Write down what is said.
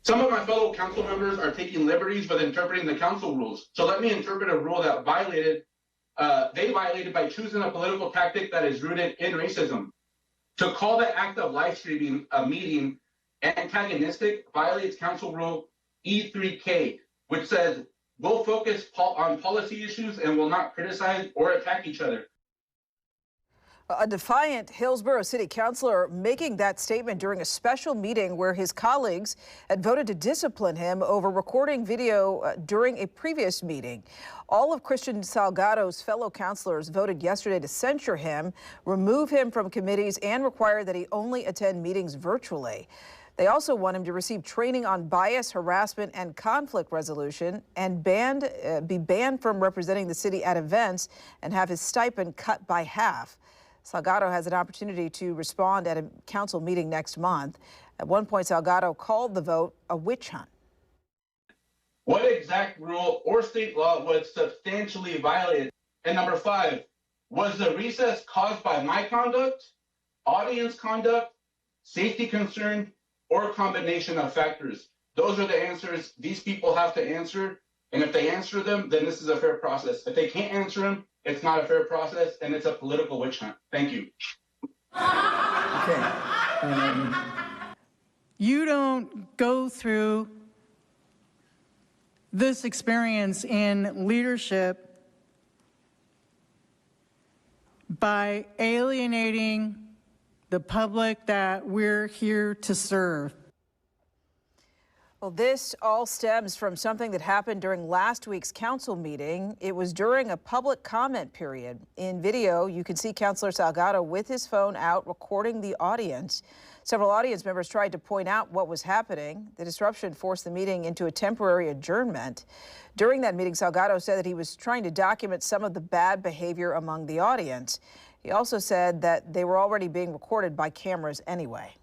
Some of my fellow council members are taking liberties with interpreting the council rules. So let me interpret a rule that they violated by choosing a political tactic that is rooted in racism. To call the act of live streaming a meeting antagonistic violates council rule E3K, which says we'll focus on policy issues and will not criticize or attack each other. A defiant Hillsboro City Councilor making that statement during a special meeting where his colleagues had voted to discipline him over recording video during a previous meeting. All of Christian Salgado's fellow councilors voted yesterday to censure him, remove him from committees, and require that he only attend meetings virtually. They also want him to receive training on bias, harassment, and conflict resolution, and be banned from representing the city at events and have his stipend cut by half. Salgado has an opportunity to respond at a council meeting next month. At one point, Salgado called the vote a witch hunt. What exact rule or state law was substantially violated? And number 5, was the recess caused by my conduct, audience conduct, safety concern, or a combination of factors? Those are the answers these people have to answer. And if they answer them, then this is a fair process. If they can't answer them, it's not a fair process, and it's a political witch hunt. Thank you. Okay. You don't go through this experience in leadership by alienating the public that we're here to serve. Well, this all stems from something that happened during last week's council meeting. It was during a public comment period. In video, you can see Councilor Salgado with his phone out recording the audience. Several audience members tried to point out what was happening. The disruption forced the meeting into a temporary adjournment. During that meeting, Salgado said that he was trying to document some of the bad behavior among the audience. He also said that they were already being recorded by cameras anyway.